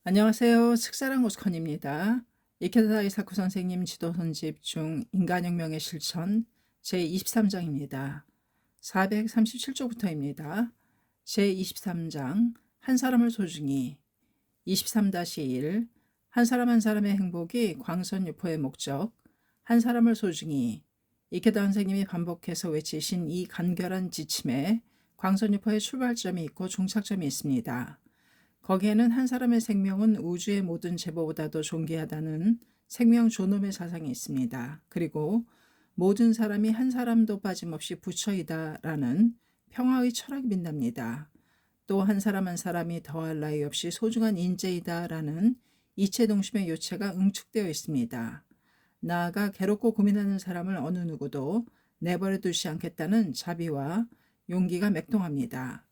안녕하세요. 식사랑 오스컨입니다. 이케다 이사코 선생님 지도선집 중 인간혁명의 실천 제23장입니다. 437쪽부터입니다. 제23장 한 사람을 소중히 23-1 한 사람 한 사람의 행복이 광선유포의 목적 한 사람을 소중히 이케다 선생님이 반복해서 외치신 이 간결한 지침에 광선유포의 출발점이 있고 종착점이 있습니다. 거기에는 한 사람의 생명은 우주의 모든 제보보다도 존귀하다는 생명 존엄의 사상이 있습니다. 그리고 모든 사람이 한 사람도 빠짐없이 부처이다라는 평화의 철학이 빛납니다. 또 한 사람 한 사람이 더할 나위 없이 소중한 인재이다라는 이체동심의 요체가 응축되어 있습니다. 나아가 괴롭고 고민하는 사람을 어느 누구도 내버려 두지 않겠다는 자비와 용기가 맥동합니다.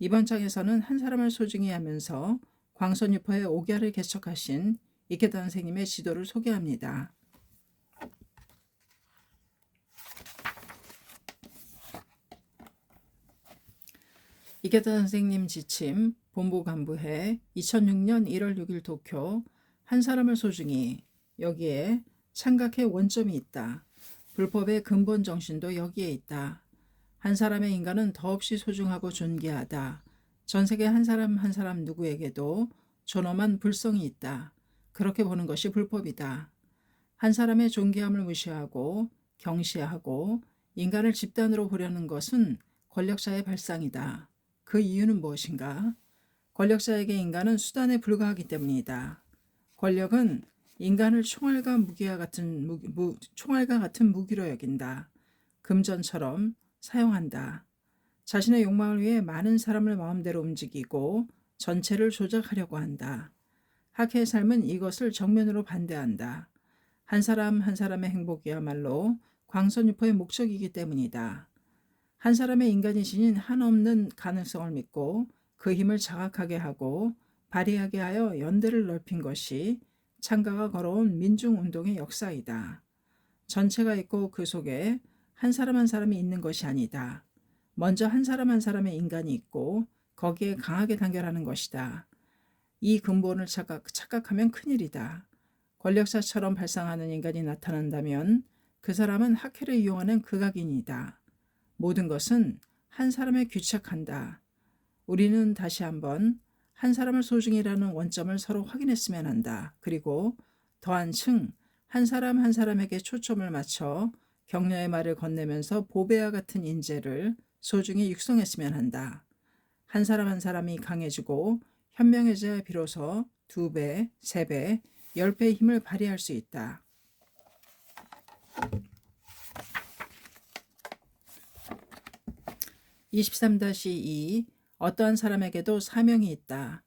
이번 장에서는 한 사람을 소중히 하면서 광선유포의 옥야를 개척하신 이케다 선생님의 지도를 소개합니다. 이케다 선생님 지침 본부간부회 2006년 1월 6일 도쿄 한 사람을 소중히 여기에 창각의 원점이 있다. 불법의 근본 정신도 여기에 있다. 한 사람의 인간은 더없이 소중하고 존귀하다. 전 세계 한 사람 한 사람 누구에게도 존엄한 불성이 있다. 그렇게 보는 것이 불법이다. 한 사람의 존귀함을 무시하고 경시하고 인간을 집단으로 보려는 것은 권력자의 발상이다. 그 이유는 무엇인가? 권력자에게 인간은 수단에 불과하기 때문이다. 권력은 인간을 총알과 같은 무기로 여긴다. 금전처럼 사용한다. 자신의 욕망을 위해 많은 사람을 마음대로 움직이고 전체를 조작하려고 한다. 학회의 삶은 이것을 정면으로 반대한다. 한 사람 한 사람의 행복이야말로 광선유포의 목적이기 때문이다. 한 사람의 인간이 지닌 한없는 가능성을 믿고 그 힘을 자각하게 하고 발휘하게 하여 연대를 넓힌 것이 창가가 걸어온 민중운동의 역사이다. 전체가 있고 그 속에 한 사람 한 사람이 있는 것이 아니다. 먼저 한 사람 한 사람의 인간이 있고 거기에 강하게 단결하는 것이다. 이 근본을 착각하면 큰일이다. 권력자처럼 발상하는 인간이 나타난다면 그 사람은 학회를 이용하는 극악인이다. 모든 것은 한 사람에 귀착한다. 우리는 다시 한번 한 사람을 소중히라는 원점을 서로 확인했으면 한다. 그리고 더 한층 한 사람 한 사람에게 초점을 맞춰 격려의 말을 건네면서 보배와 같은 인재를 소중히 육성했으면 한다. 한 사람 한 사람이 강해지고 현명해져야 비로소 2배, 3배, 10배의 힘을 발휘할 수 있다. 23-2 어떠한 사람에게도 사명이 있다.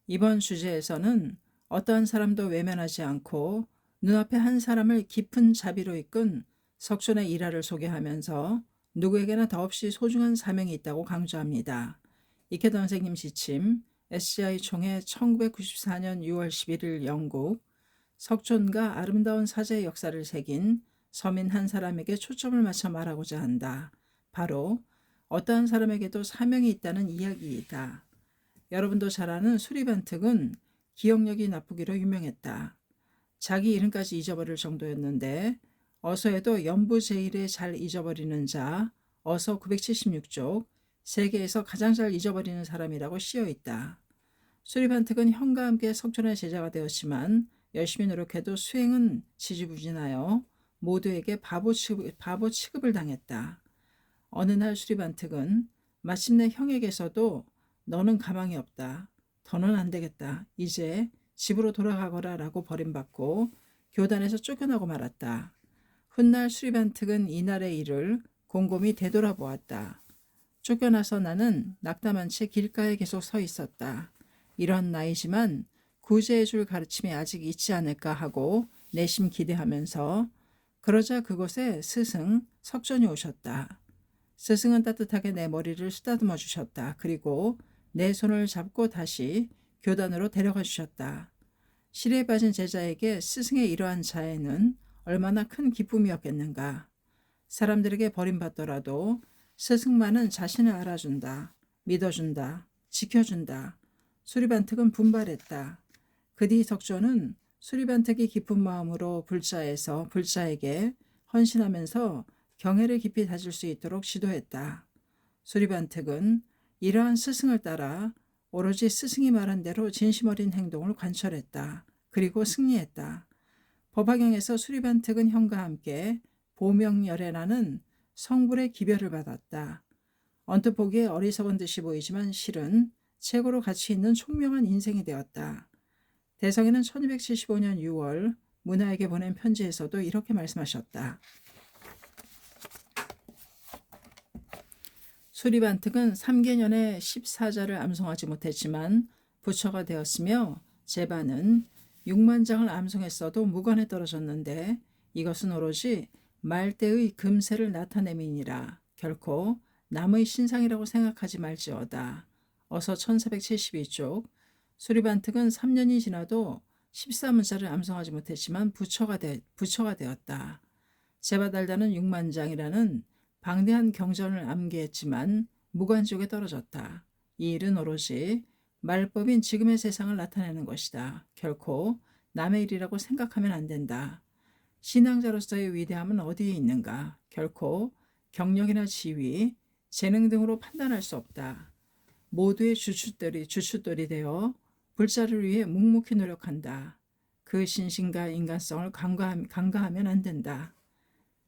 이번 주제에서는 어떠한 사람도 외면하지 않고 눈앞에 한 사람을 깊은 자비로 이끈 석촌의 일화를 소개하면서 누구에게나 더없이 소중한 사명이 있다고 강조합니다. 이케다 선생님 지침 SCI 총회 1994년 6월 11일 영국 석촌과 아름다운 사제의 역사를 새긴 서민 한 사람에게 초점을 맞춰 말하고자 한다. 바로 어떠한 사람에게도 사명이 있다는 이야기이다. 여러분도 잘 아는 수리반특은 기억력이 나쁘기로 유명했다. 자기 이름까지 잊어버릴 정도였는데 어서에도 연부제일에 잘 잊어버리는 자 어서 976쪽 세계에서 가장 잘 잊어버리는 사람이라고 씌어있다. 수리반특은 형과 함께 석촌의 제자가 되었지만 열심히 노력해도 수행은 지지부진하여 모두에게 바보 취급을 당했다. 어느 날 수리반특은 마침내 형에게서도 너는 가망이 없다. 더는 안 되겠다. 이제 집으로 돌아가거라 라고 버림받고 교단에서 쫓겨나고 말았다. 훗날 수리반특은 이날의 일을 곰곰이 되돌아보았다. 쫓겨나서 나는 낙담한 채 길가에 계속 서 있었다. 이런 나이지만 구제해줄 가르침이 아직 있지 않을까 하고 내심 기대하면서 그러자 그곳에 스승 석존이 오셨다. 스승은 따뜻하게 내 머리를 쓰다듬어 주셨다. 그리고 내 손을 잡고 다시 교단으로 데려가 주셨다. 실에 빠진 제자에게 스승의 이러한 자애는 얼마나 큰 기쁨이었겠는가. 사람들에게 버림받더라도 스승만은 자신을 알아준다. 믿어준다. 지켜준다. 수리반특은 분발했다. 그 뒤 석조는 수리반특이 깊은 마음으로 불자에게 헌신하면서 경애를 깊이 다질 수 있도록 지도했다. 수리반특은 이러한 스승을 따라 오로지 스승이 말한 대로 진심 어린 행동을 관철했다. 그리고 승리했다. 법화경에서 수리반특은 형과 함께 보명열애라는 성불의 기별을 받았다. 언뜻 보기에 어리석은 듯이 보이지만 실은 최고로 가치 있는 총명한 인생이 되었다. 대성이는 1275년 6월 문하에게 보낸 편지에서도 이렇게 말씀하셨다. 수리반특은 3개년에 14자를 암송하지 못했지만 부처가 되었으며 제반은 6만 장을 암송했어도 무관에 떨어졌는데 이것은 오로지 말대의 금세를 나타냄이니라. 결코 남의 신상이라고 생각하지 말지어다. 어서 1472쪽. 수리반특은 3년이 지나도 14문자를 암송하지 못했지만 부처가 되었다. 제바달다는 6만 장이라는 방대한 경전을 암기했지만 무관쪽에 떨어졌다. 이 일은 오로지 말법인 지금의 세상을 나타내는 것이다. 결코 남의 일이라고 생각하면 안 된다. 신앙자로서의 위대함은 어디에 있는가? 결코 경력이나 지위, 재능 등으로 판단할 수 없다. 모두의 주춧돌이 되어 불자를 위해 묵묵히 노력한다. 그 신신과 인간성을 간과하면 안 된다.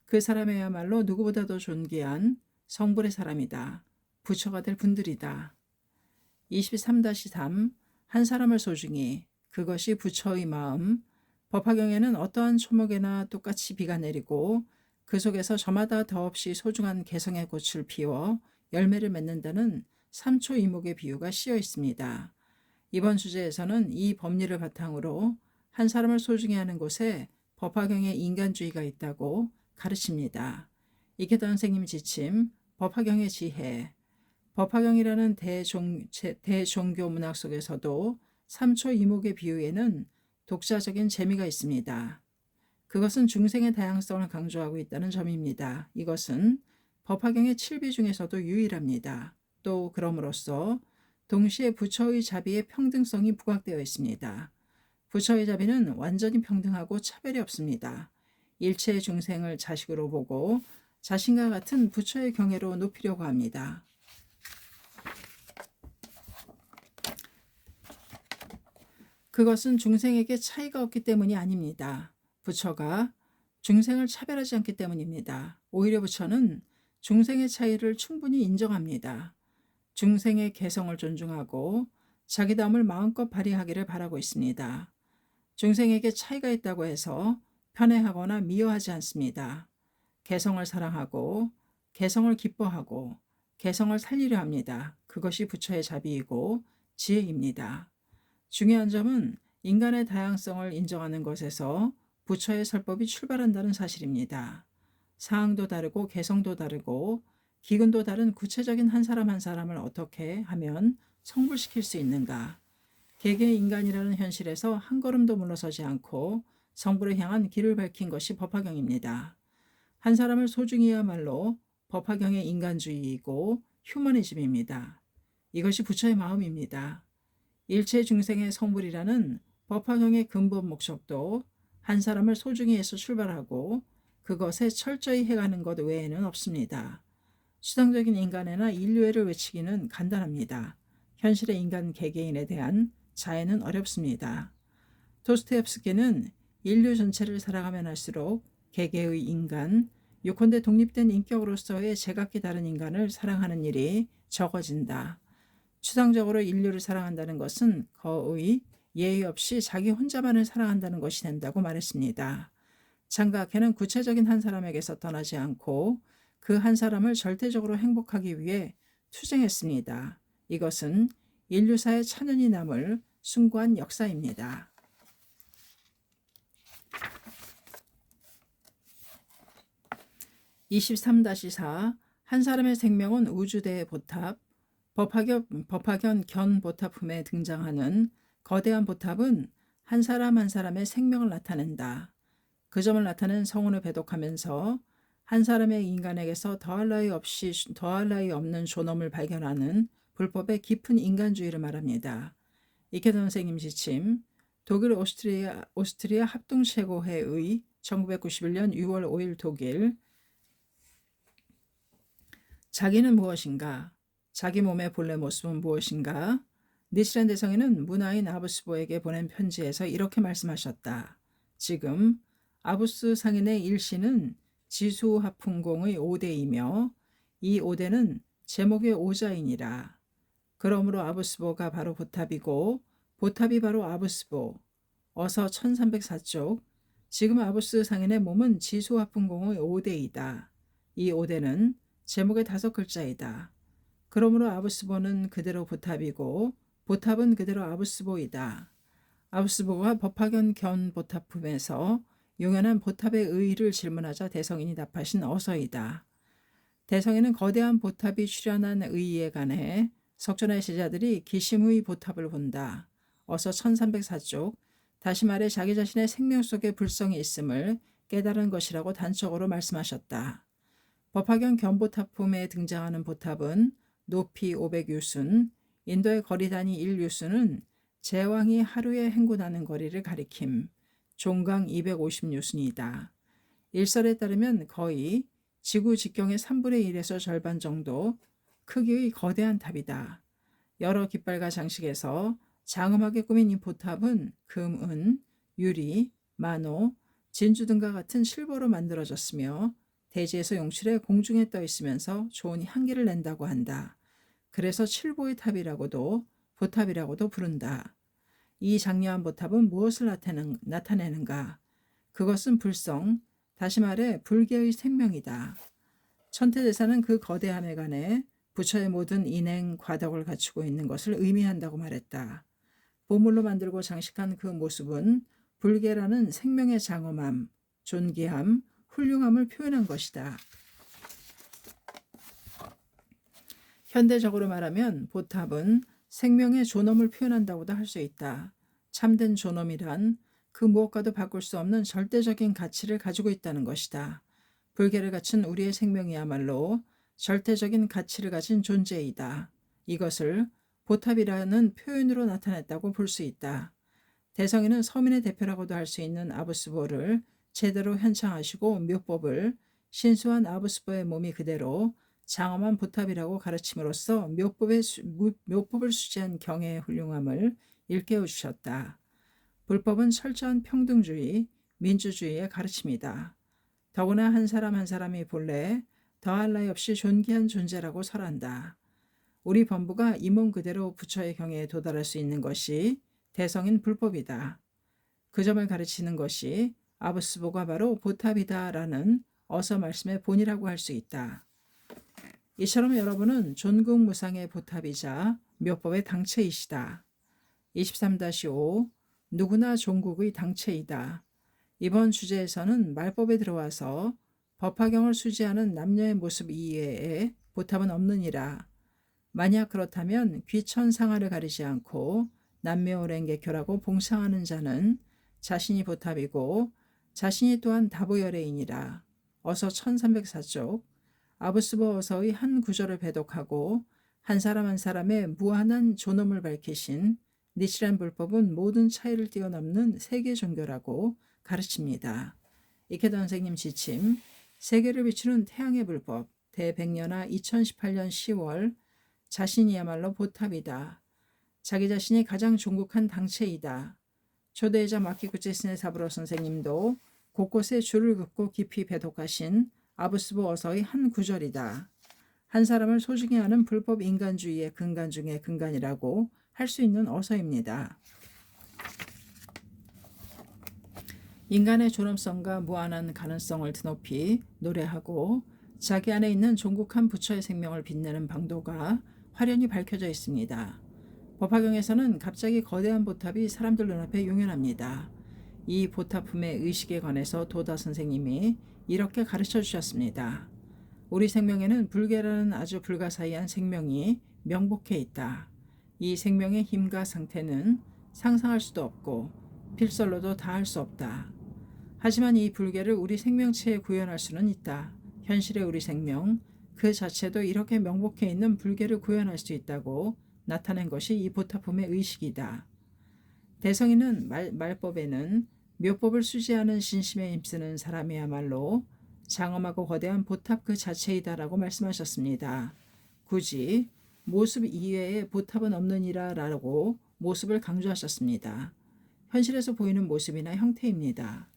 그 사람이야말로 누구보다도 존귀한 성불의 사람이다. 부처가 될 분들이다. 23-3 한 사람을 소중히 그것이 부처의 마음. 법화경에는 어떠한 초목에나 똑같이 비가 내리고 그 속에서 저마다 더없이 소중한 개성의 꽃을 피워 열매를 맺는다는 삼초 이목의 비유가 씌어 있습니다. 이번 주제에서는 이 법리를 바탕으로 한 사람을 소중히 하는 곳에 법화경에 인간주의가 있다고 가르칩니다. 이케다 선생님 지침, 법화경의 지혜. 법화경이라는 대종교 문학 속에서도 삼초 이목의 비유에는 독자적인 재미가 있습니다. 그것은 중생의 다양성을 강조하고 있다는 점입니다. 이것은 법화경의 7비 중에서도 유일합니다. 또 그럼으로써 동시에 부처의 자비의 평등성이 부각되어 있습니다. 부처의 자비는 완전히 평등하고 차별이 없습니다. 일체의 중생을 자식으로 보고 자신과 같은 부처의 경애로 높이려고 합니다. 그것은 중생에게 차이가 없기 때문이 아닙니다. 부처가 중생을 차별하지 않기 때문입니다. 오히려 부처는 중생의 차이를 충분히 인정합니다. 중생의 개성을 존중하고 자기다움을 마음껏 발휘하기를 바라고 있습니다. 중생에게 차이가 있다고 해서 편애하거나 미워하지 않습니다. 개성을 사랑하고 개성을 기뻐하고 개성을 살리려 합니다. 그것이 부처의 자비이고 지혜입니다. 중요한 점은 인간의 다양성을 인정하는 것에서 부처의 설법이 출발한다는 사실입니다. 상황도 다르고 개성도 다르고 기근도 다른 구체적인 한 사람 한 사람을 어떻게 하면 성불시킬 수 있는가? 개개 인간이라는 현실에서 한 걸음도 물러서지 않고 성불을 향한 길을 밝힌 것이 법화경입니다. 한 사람을 소중히야말로 법화경의 인간주의이고 휴머니즘입니다. 이것이 부처의 마음입니다. 일체 중생의 성불이라는 법화경의 근본 목적도 한 사람을 소중히 해서 출발하고 그것에 철저히 해가는 것 외에는 없습니다. 수상적인 인간애나 인류애를 외치기는 간단합니다. 현실의 인간 개개인에 대한 자애는 어렵습니다. 도스토옙스키는 인류 전체를 살아가면 할수록 개개의 인간, 요컨대 독립된 인격으로서의 제각기 다른 인간을 사랑하는 일이 적어진다. 추상적으로 인류를 사랑한다는 것은 거의 예의 없이 자기 혼자만을 사랑한다는 것이 된다고 말했습니다. 장각해는 구체적인 한 사람에게서 떠나지 않고 그 한 사람을 절대적으로 행복하기 위해 투쟁했습니다. 이것은 인류사의 천년이 남을 숭고한 역사입니다. 23-4 한 사람의 생명은 우주대의 보탑. 법화견 견보탑품에 등장하는 거대한 보탑은 한 사람 한 사람의 생명을 나타낸다. 그 점을 나타낸 성운을 배독하면서 한 사람의 인간에게서 더할 나위 없는 존엄을 발견하는 불법의 깊은 인간주의를 말합니다. 이케다 선생님 지침, 독일 오스트리아 합동최고회의 1991년 6월 5일 독일. 자기는 무엇인가? 자기 몸의 본래 모습은 무엇인가? 니치란 대성인은 문화인 아부스보에게 보낸 편지에서 이렇게 말씀하셨다. 지금 아부스 상인의 일시는 지수화풍공의 5대이며 이 5대는 제목의 오자이니라. 그러므로 아부스보가 바로 보탑이고 보탑이 바로 아부스보. 어서 1304쪽. 지금 아부스 상인의 몸은 지수화풍공의 5대이다. 이 5대는 제목의 5글자이다. 그러므로 아부스보는 그대로 보탑이고 보탑은 그대로 아부스보이다. 아부스보가 법화견 견 보탑품에서 용연한 보탑의 의의를 질문하자 대성인이 답하신 어서이다. 대성인은 거대한 보탑이 출현한 의의에 관해 석존의 제자들이 기심의 보탑을 본다. 어서 1304쪽. 다시 말해 자기 자신의 생명 속에 불성이 있음을 깨달은 것이라고 단적으로 말씀하셨다. 법화경 견보탑품에 등장하는 보탑은 높이 500유순, 인도의 거리 단위 1유순은 제왕이 하루에 행군하는 거리를 가리킴, 종강 250유순이다. 일설에 따르면 거의 지구 직경의 3분의 1에서 절반 정도 크기의 거대한 탑이다. 여러 깃발과 장식에서 장엄하게 꾸민 이 보탑은 금, 은, 유리, 만호, 진주 등과 같은 실버로 만들어졌으며 대지에서 용출해 공중에 떠 있으면서 좋은 향기를 낸다고 한다. 그래서 칠보의 탑이라고도 보탑이라고도 부른다. 이 장려한 보탑은 무엇을 나타내는가? 그것은 불성, 다시 말해 불계의 생명이다. 천태대사는 그 거대함에 관해 부처의 모든 인행, 과덕을 갖추고 있는 것을 의미한다고 말했다. 보물로 만들고 장식한 그 모습은 불계라는 생명의 장엄함, 존귀함, 훌륭함을 표현한 것이다. 현대적으로 말하면 보탑은 생명의 존엄을 표현한다고도 할 수 있다. 참된 존엄이란 그 무엇과도 바꿀 수 없는 절대적인 가치를 가지고 있다는 것이다. 불계를 갖춘 우리의 생명이야말로 절대적인 가치를 가진 존재이다. 이것을 보탑이라는 표현으로 나타냈다고 볼 수 있다. 대성인은 서민의 대표라고도 할 수 있는 아부스보를 제대로 현창하시고 묘법을 신수한 아부스보의 몸이 그대로 장엄한 보탑이라고 가르침으로써 묘법을 수지한 경애의 훌륭함을 일깨워 주셨다. 불법은 철저한 평등주의, 민주주의의 가르침이다. 더구나 한 사람 한 사람이 본래 더할 나위 없이 존귀한 존재라고 설한다. 우리 범부가 이 몸 그대로 부처의 경애에 도달할 수 있는 것이 대성인 불법이다. 그 점을 가르치는 것이 아부스보가 바로 보탑이다라는 어서 말씀의 본이라고 할 수 있다. 이처럼 여러분은 존궁무상의 보탑이자 묘법의 당체이시다. 23-5 누구나 종국의 당체이다. 이번 주제에서는 말법에 들어와서 법화경을 수지하는 남녀의 모습 이외에 보탑은 없느니라. 만약 그렇다면 귀천상하를 가리지 않고 남묘오랭개교라고 봉상하는 자는 자신이 보탑이고 자신이 또한 다보열애이니라. 어서 1304쪽. 아부스보 어서의 한 구절을 배독하고 한 사람 한 사람의 무한한 존엄을 밝히신 니치란 불법은 모든 차이를 뛰어넘는 세계 종교라고 가르칩니다. 이케다 선생님 지침, 세계를 비추는 태양의 불법, 대백년하 2018년 10월, 자신이야말로 보탑이다. 자기 자신이 가장 종국한 당체이다. 초대이자 마키구체스네 사부로 선생님도 곳곳에 줄을 긋고 깊이 배독하신 아부스보 어서의 한 구절이다. 한 사람을 소중히 하는 불법 인간주의의 근간 중의 근간이라고 할 수 있는 어서입니다. 인간의 존엄성과 무한한 가능성을 드높이 노래하고 자기 안에 있는 종국한 부처의 생명을 빛내는 방도가 화려히 밝혀져 있습니다. 법화경에서는 갑자기 거대한 보탑이 사람들 눈앞에 용연합니다. 이 보탑품의 의식에 관해서 도다 선생님이 이렇게 가르쳐 주셨습니다. 우리 생명에는 불계라는 아주 불가사의한 생명이 명복해 있다. 이 생명의 힘과 상태는 상상할 수도 없고 필설로도 다할 수 없다. 하지만 이 불계를 우리 생명체에 구현할 수는 있다. 현실의 우리 생명 그 자체도 이렇게 명복해 있는 불계를 구현할 수 있다고 나타낸 것이 이 보탑품의 의식이다. 대성이는 말법에는 묘법을 수지하는 신심에 힘쓰는 사람이야말로 장엄하고 거대한 보탑 그 자체이다라고 말씀하셨습니다. 굳이 모습 이외에 보탑은 없느니라 라고 모습을 강조하셨습니다. 현실에서 보이는 모습이나 형태입니다.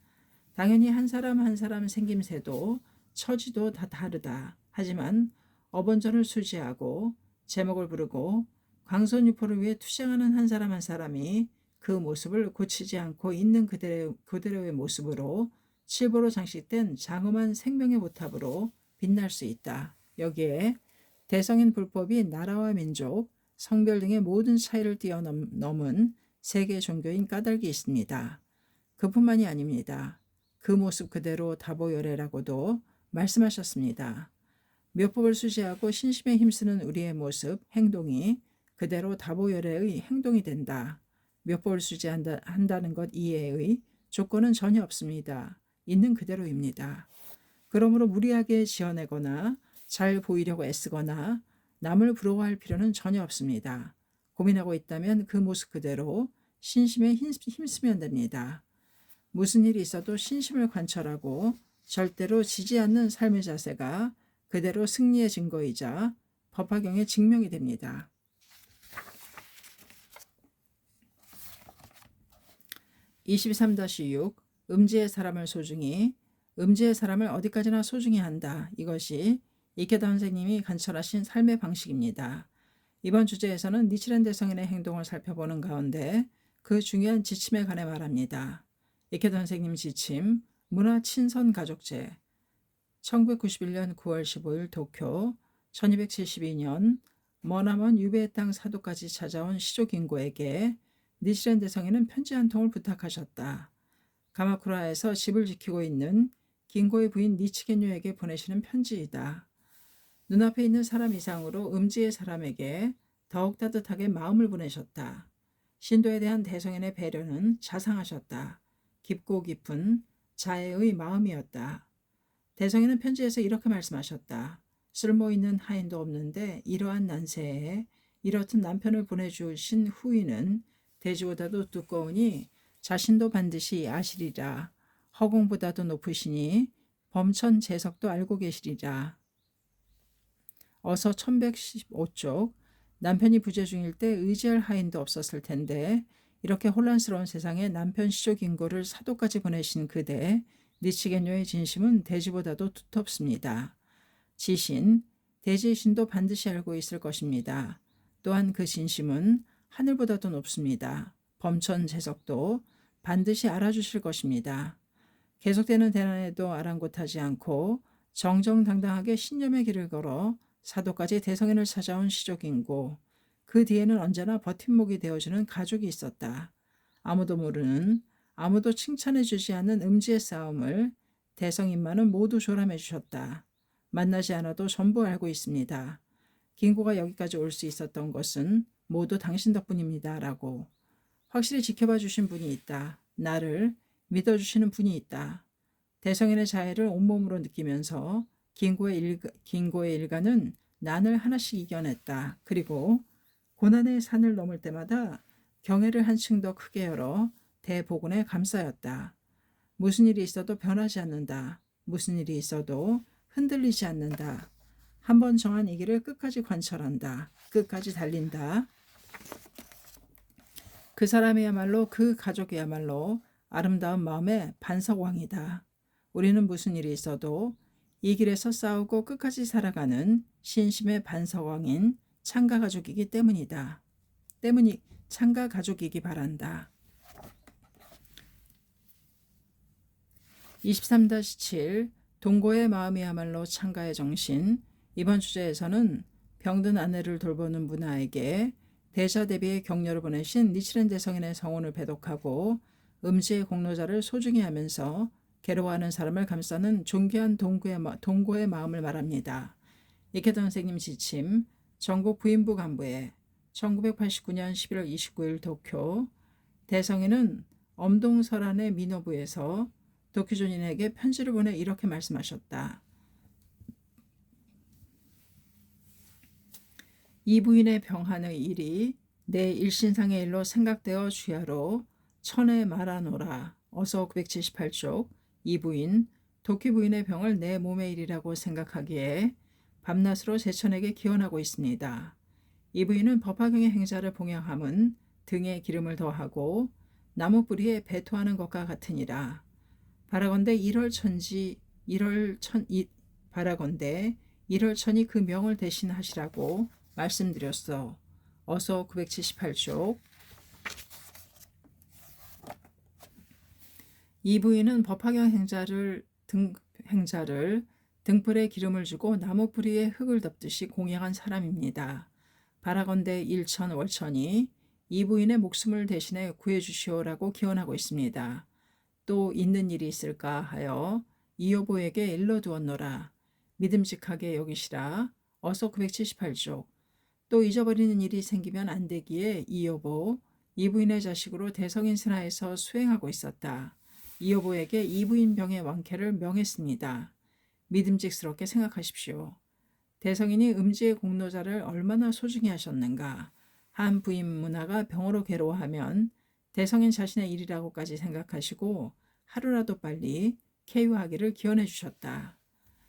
당연히 한 사람 한 사람 생김새도 처지도 다 다르다. 하지만 어번전을 수지하고 제목을 부르고 광선유포를 위해 투쟁하는 한 사람 한 사람이 그 모습을 고치지 않고 있는 그대로의 모습으로 칠보로 장식된 장엄한 생명의 보탑으로 빛날 수 있다. 여기에 대성인 불법이 나라와 민족, 성별 등의 모든 차이를 뛰어넘은 세계 종교인 까닭이 있습니다. 그뿐만이 아닙니다. 그 모습 그대로 다보열애라고도 말씀하셨습니다. 묘법을 수지하고 신심에 힘쓰는 우리의 모습, 행동이 그대로 다보열애의 행동이 된다. 묘법을 수지한다는 것 이외의 조건은 전혀 없습니다. 있는 그대로입니다. 그러므로 무리하게 지어내거나 잘 보이려고 애쓰거나 남을 부러워할 필요는 전혀 없습니다. 고민하고 있다면 그 모습 그대로 신심에 힘쓰면 됩니다. 무슨 일이 있어도 신심을 관철하고 절대로 지지 않는 삶의 자세가 그대로 승리의 증거이자 법화경의 증명이 됩니다. 23-6 음지의 사람을 소중히 음지의 사람을 어디까지나 소중히 한다. 이것이 이케다 선생님이 관철하신 삶의 방식입니다. 이번 주제에서는 니치렌 대성인의 행동을 살펴보는 가운데 그 중요한 지침에 관해 말합니다. 이케다 선생님 지침 문화 친선 가족제 1991년 9월 15일 도쿄 1272년 머나먼 유배의 땅 사도까지 찾아온 시조긴고에게 니치렌 대성인은 편지 한 통을 부탁하셨다. 가마쿠라에서 집을 지키고 있는 긴고의 부인 니치겐요에게 보내시는 편지이다. 눈앞에 있는 사람 이상으로 음지의 사람에게 더욱 따뜻하게 마음을 보내셨다. 신도에 대한 대성인의 배려는 자상하셨다. 깊고 깊은 자애의 마음이었다. 대성인은 편지에서 이렇게 말씀하셨다. 쓸모있는 하인도 없는데 이러한 난세에 이렇듯 남편을 보내주신 후위는 대지보다도 두꺼우니 자신도 반드시 아시리라. 허공보다도 높으시니 범천 재석도 알고 계시리라. 어서 1115쪽 남편이 부재 중일 때 의지할 하인도 없었을 텐데 이렇게 혼란스러운 세상에 남편 시조긴고를 사도까지 보내신 그대 니치겐요의 진심은 대지보다도 두텁습니다. 지신, 대지의 신도 반드시 알고 있을 것입니다. 또한 그 진심은 하늘보다도 높습니다. 범천 재석도 반드시 알아주실 것입니다. 계속되는 대난에도 아랑곳하지 않고 정정당당하게 신념의 길을 걸어 사도까지 대성인을 찾아온 시조긴고, 그 뒤에는 언제나 버팀목이 되어주는 가족이 있었다. 아무도 모르는, 아무도 칭찬해주지 않는 음지의 싸움을 대성인만은 모두 조람해 주셨다. 만나지 않아도 전부 알고 있습니다. 긴고가 여기까지 올 수 있었던 것은 모두 당신 덕분입니다. 라고. 확실히 지켜봐 주신 분이 있다. 나를 믿어주시는 분이 있다. 대성인의 자애를 온몸으로 느끼면서 긴고의 일가는 난을 하나씩 이겨냈다. 그리고 고난의 산을 넘을 때마다 경애를 한층 더 크게 열어 대복원에 감싸였다. 무슨 일이 있어도 변하지 않는다. 무슨 일이 있어도 흔들리지 않는다. 한번 정한 이 길을 끝까지 관철한다. 끝까지 달린다. 그 사람이야말로 그 가족이야말로 아름다운 마음의 반석왕이다. 우리는 무슨 일이 있어도 이 길에서 싸우고 끝까지 살아가는 신심의 반석왕인 창가가족이기 때문이다. 창가가족이기 바란다. 23-7 동고의 마음이야말로 창가의 정신. 이번 주제에서는 병든 아내를 돌보는 문화에게 대자 대비의 격려를 보내신 니치렌 대성인의 성원을 배독하고 음지의 공로자를 소중히 하면서 괴로워하는 사람을 감싸는 존귀한 동고의 마음을 말합니다. 이케다 선생님 지침 전국 부인부 간부에 1989년 11월 29일 도쿄. 대성인은 엄동설안의 민호부에서 도쿄존인에게 편지를 보내 이렇게 말씀하셨다. 이 부인의 병한의 일이 내 일신상의 일로 생각되어 주야로 천에 말하노라. 어서 978쪽. 이 부인 도끼 부인의 병을 내 몸의 일이라고 생각하기에 밤낮으로 제천에게 기원하고 있습니다. 이 부인은 법화경의 행자를 봉양함은 등에 기름을 더하고 나무 뿌리에 배토하는 것과 같으니라. 바라건대 바라건대 일월천이 그 명을 대신하시라고 말씀드렸어. 어서 978쪽. 이 부인은 법화경 행자를 등불에 기름을 주고 나무 뿌리에 흙을 덮듯이 공양한 사람입니다. 바라건대 일천 월천이 이 부인의 목숨을 대신해 구해주시오라고 기원하고 있습니다. 또 있는 일이 있을까 하여 이 여보에게 일러두었노라. 믿음직하게 여기시라. 어서 978쪽. 또 잊어버리는 일이 생기면 안 되기에 이 여보, 이 부인의 자식으로 대성인 신하에서 수행하고 있었다. 이 여보에게 이 부인 병의 왕쾌를 명했습니다. 믿음직스럽게 생각하십시오. 대성인이 음지의 공로자를 얼마나 소중히 하셨는가. 한 부인 문화가 병으로 괴로워하면 대성인 자신의 일이라고까지 생각하시고 하루라도 빨리 쾌유하기를 기원해 주셨다.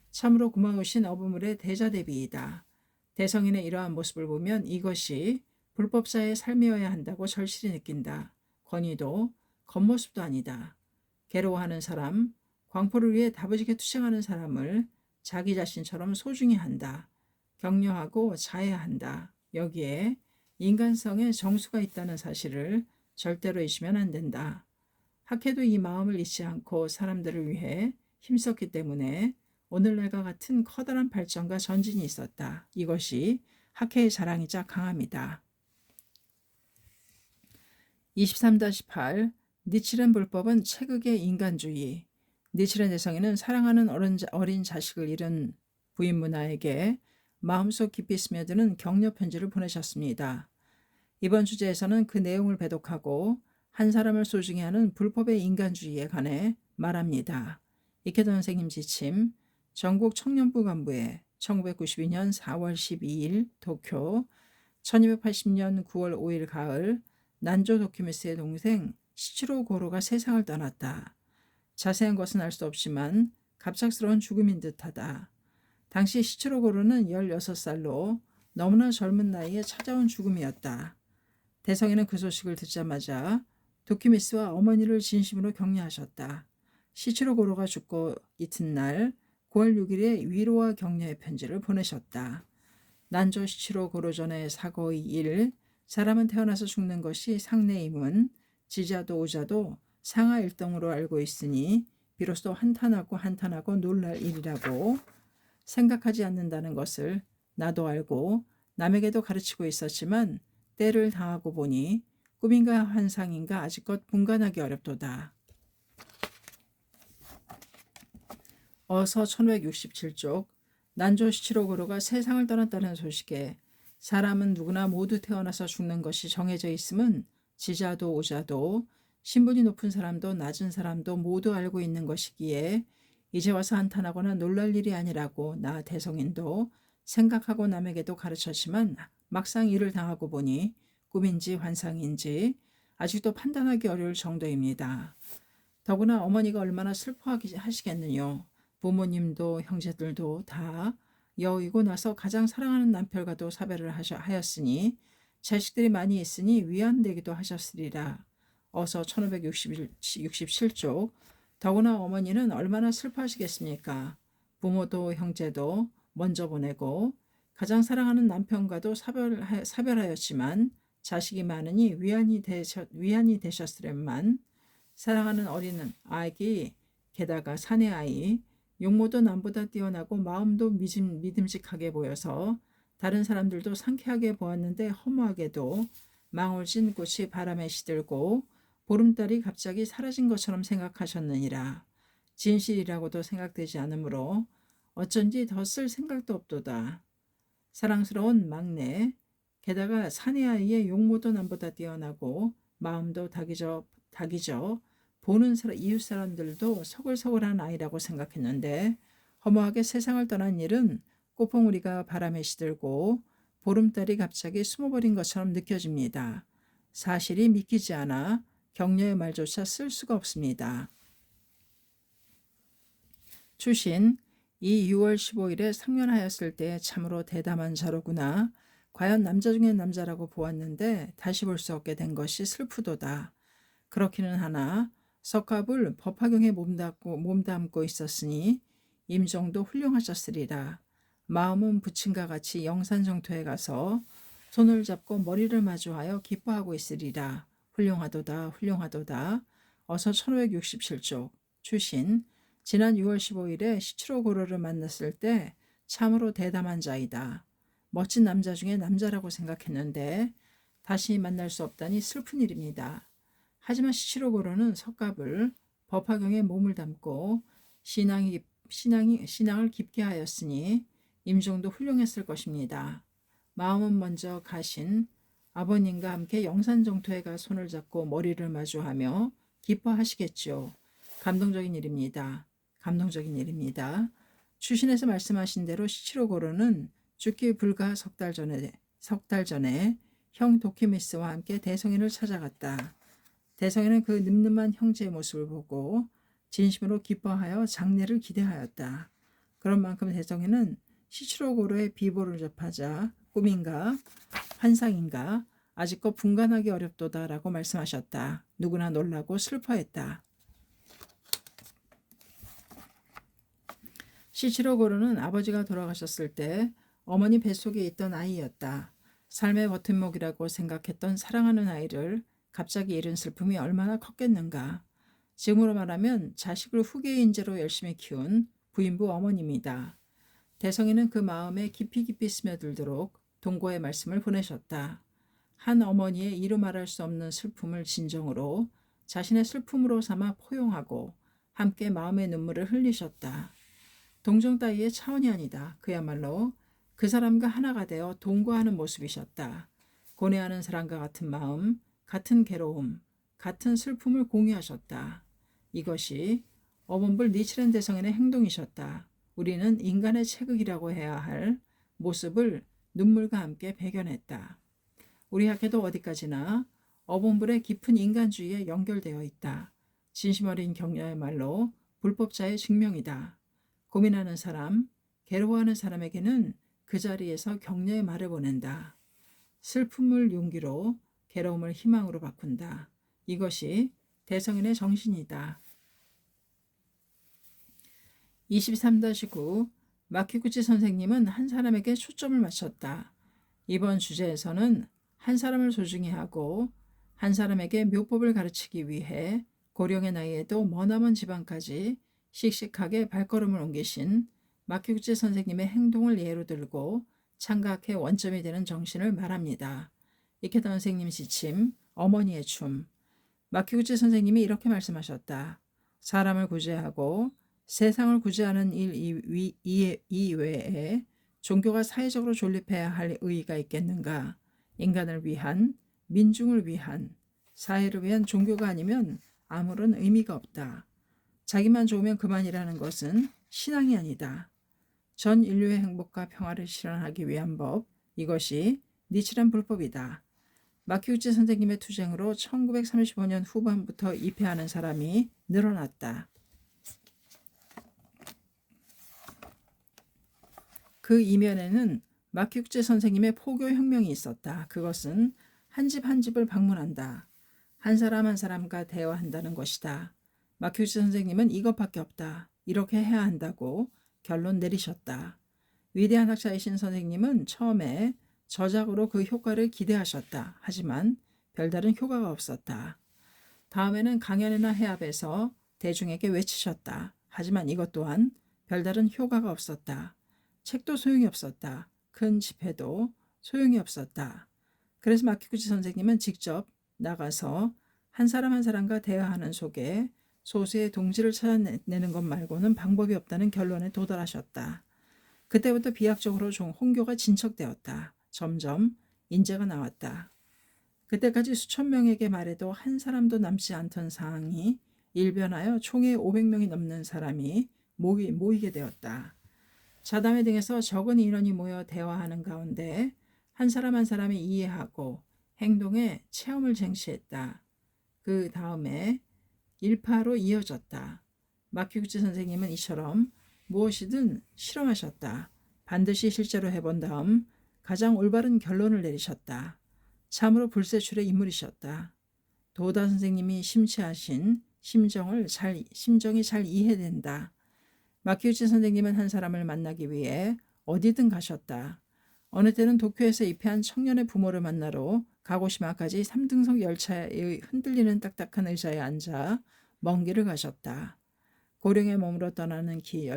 참으로 고마우신 어부물의 대자대비이다. 대성인의 이러한 모습을 보면 이것이 불법자의 삶이어야 한다고 절실히 느낀다. 권위도 겉모습도 아니다. 괴로워하는 사람, 광포를 위해 다부지게 투쟁하는 사람을 자기 자신처럼 소중히 한다. 격려하고 자애한다. 여기에 인간성에 정수가 있다는 사실을 절대로 잊으면 안 된다. 학회도 이 마음을 잊지 않고 사람들을 위해 힘썼기 때문에 오늘날과 같은 커다란 발전과 전진이 있었다. 이것이 학회의 자랑이자 강함이다. 23-8 니칠은 불법은 체극의 인간주의. 니칠의 대성인은 사랑하는 어린 자식을 잃은 부인 문화에게 마음속 깊이 스며드는 격려 편지를 보내셨습니다. 이번 주제에서는 그 내용을 배독하고 한 사람을 소중히 하는 불법의 인간주의에 관해 말합니다. 이케도 선생님 지침, 전국 청년부 간부회 1992년 4월 12일 도쿄, 1280년 9월 5일 가을, 난조 도키미스의 동생 시치로 고로가 세상을 떠났다. 자세한 것은 알 수 없지만 갑작스러운 죽음인 듯하다. 당시 시치로 고로는 16살로 너무나 젊은 나이에 찾아온 죽음이었다. 대성이는 그 소식을 듣자마자 도키미스와 어머니를 진심으로 격려하셨다. 시치로 고로가 죽고 이튿날 9월 6일에 위로와 격려의 편지를 보내셨다. 난조 시치로 고로 전의 사고의 일, 사람은 태어나서 죽는 것이 상례임은 지자도 오자도 상하일동으로 알고 있으니 비로소 한탄하고 놀랄 일이라고 생각하지 않는다는 것을 나도 알고 남에게도 가르치고 있었지만 때를 당하고 보니 꿈인가 환상인가 아직껏 분간하기 어렵도다. 어서 1567쪽. 난조 시치로 고로가 세상을 떠났다는 소식에 사람은 누구나 모두 태어나서 죽는 것이 정해져 있음은 지자도 오자도 신분이 높은 사람도 낮은 사람도 모두 알고 있는 것이기에 이제 와서 한탄하거나 놀랄 일이 아니라고 나 대성인도 생각하고 남에게도 가르쳤지만 막상 일을 당하고 보니 꿈인지 환상인지 아직도 판단하기 어려울 정도입니다. 더구나 어머니가 얼마나 슬퍼하시겠느뇨. 부모님도 형제들도 다 여의고 나서 가장 사랑하는 남편과도 사별을 하였으니 자식들이 많이 있으니 위안되기도 하셨으리라. 어서 1567쪽. 더구나 어머니는 얼마나 슬퍼하시겠습니까? 부모도 형제도 먼저 보내고 가장 사랑하는 남편과도 사별하였지만 자식이 많으니 위안이 되셨으련만 사랑하는 어린 아기 게다가 사내 아이 용모도 남보다 뛰어나고 마음도 믿음직하게 보여서 다른 사람들도 상쾌하게 보았는데 허무하게도 망울진 꽃이 바람에 시들고 보름달이 갑자기 사라진 것처럼 생각하셨느니라. 진실이라고도 생각되지 않으므로 어쩐지 더 쓸 생각도 없도다. 사랑스러운 막내 게다가 사내 아이의 용모도 남보다 뛰어나고 마음도 닭이죠. 보는 이웃 사람들도 서글서글한 아이라고 생각했는데 허무하게 세상을 떠난 일은 꽃봉우리가 바람에 시들고 보름달이 갑자기 숨어버린 것처럼 느껴집니다. 사실이 믿기지 않아 격려의 말조차 쓸 수가 없습니다. 추신, 이 6월 15일에 상면하였을 때 참으로 대담한 자로구나. 과연 남자 중에 남자라고 보았는데 다시 볼 수 없게 된 것이 슬프도다. 그렇기는 하나 석갑을 법화경에 몸담고 있었으니 임종도 훌륭하셨으리라. 마음은 부친과 같이 영산정토에 가서 손을 잡고 머리를 마주하여 기뻐하고 있으리라. 훌륭하도다 훌륭하도다. 어서 1567쪽 추신. 지난 6월 15일에 시치로 고로를 만났을 때 참으로 대담한 자이다. 멋진 남자 중에 남자라고 생각했는데 다시 만날 수 없다니 슬픈 일입니다. 하지만 시치로 고로는 석갑을 법화경에 몸을 담고 신앙을 깊게 하였으니 임종도 훌륭했을 것입니다. 마음은 먼저 가신 아버님과 함께 영산정토에 가 손을 잡고 머리를 마주하며 기뻐하시겠죠. 감동적인 일입니다. 감동적인 일입니다. 추신에서 말씀하신 대로 시치로 고로는 죽기 불과 석 달 전에 형 도키미스와 함께 대성인을 찾아갔다. 대성인은 그 늠름한 형제의 모습을 보고 진심으로 기뻐하여 장례를 기대하였다. 그런 만큼 대성인은 시치로 고로의 비보를 접하자 꿈인가 환상인가 아직도 분간하기 어렵도다라고 말씀하셨다. 누구나 놀라고 슬퍼했다. 시치로 고로는 아버지가 돌아가셨을 때 어머니 뱃속에 있던 아이였다. 삶의 버팀목이라고 생각했던 사랑하는 아이를 갑자기 잃은 슬픔이 얼마나 컸겠는가. 지금으로 말하면 자식을 후계의 인재로 열심히 키운 부인부 어머님이다. 대성이는 그 마음에 깊이 스며들도록 동고의 말씀을 보내셨다. 한 어머니의 이루 말할 수 없는 슬픔을 진정으로 자신의 슬픔으로 삼아 포용하고 함께 마음의 눈물을 흘리셨다. 동정 따위의 차원이 아니다. 그야말로 그 사람과 하나가 되어 동거하는 모습이셨다. 고뇌하는 사람과 같은 마음, 같은 괴로움, 같은 슬픔을 공유하셨다. 이것이 어범불 니치렌 대성인의 행동이셨다. 우리는 인간의 체극이라고 해야 할 모습을 눈물과 함께 배겨냈다. 우리 학교도 어디까지나 어범불의 깊은 인간주의에 연결되어 있다. 진심 어린 격려의 말로 불법자의 증명이다. 고민하는 사람, 괴로워하는 사람에게는 그 자리에서 격려의 말을 보낸다. 슬픔을 용기로, 괴로움을 희망으로 바꾼다. 이것이 대성인의 정신이다. 23-9 마키구치 선생님은 한 사람에게 초점을 맞췄다. 이번 주제에서는 한 사람을 소중히 하고 한 사람에게 묘법을 가르치기 위해 고령의 나이에도 머나먼 지방까지 씩씩하게 발걸음을 옮기신 마키구치 선생님의 행동을 예로 들고 창각의 원점이 되는 정신을 말합니다. 이케다 선생님 지침, 어머니의 춤. 마키구치 선생님이 이렇게 말씀하셨다. 사람을 구제하고 세상을 구제하는 일 이외에 종교가 사회적으로 존립해야 할 의의가 있겠는가? 인간을 위한, 민중을 위한, 사회를 위한 종교가 아니면 아무런 의미가 없다. 자기만 좋으면 그만이라는 것은 신앙이 아니다. 전 인류의 행복과 평화를 실현하기 위한 법, 이것이 니치란 불법이다. 마키우치 선생님의 투쟁으로 1935년 후반부터 입회하는 사람이 늘어났다. 그 이면에는 마키우치 선생님의 포교혁명이 있었다. 그것은 한 집 한 집을 방문한다. 한 사람 한 사람과 대화한다는 것이다. 마키우치 선생님은 이것밖에 없다. 이렇게 해야 한다고 결론 내리셨다. 위대한 학자이신 선생님은 처음에 저작으로 그 효과를 기대하셨다. 하지만 별다른 효과가 없었다. 다음에는 강연이나 해압에서 대중에게 외치셨다. 하지만 이것 또한 별다른 효과가 없었다. 책도 소용이 없었다. 큰 집회도 소용이 없었다. 그래서 마키구치 선생님은 직접 나가서 한 사람 한 사람과 대화하는 속에 소수의 동지를 찾아내는 것 말고는 방법이 없다는 결론에 도달하셨다. 그때부터 비약적으로 홍교가 진척되었다. 점점 인재가 나왔다. 그때까지 수천 명에게 말해도 한 사람도 남지 않던 상황이 일변하여 총에 500명이 넘는 사람이 모이게 되었다. 자담회 등에서 적은 인원이 모여 대화하는 가운데 한 사람 한 사람이 이해하고 행동에 체험을 쟁취했다. 그 다음에 일파로 이어졌다. 마키구치 선생님은 이처럼 무엇이든 실험하셨다. 반드시 실제로 해본 다음 가장 올바른 결론을 내리셨다. 참으로 불세출의 인물이셨다. 도다 선생님이 심취하신 심정이 잘 이해된다. 마키우치 선생님은 한 사람을 만나기 위해 어디든 가셨다. 어느 때는 도쿄에서 입회한 청년의 부모를 만나러 가고시마까지 3등석 열차의 흔들리는 딱딱한 의자에 앉아 먼 길을 가셨다. 고령의 몸으로 떠나는 긴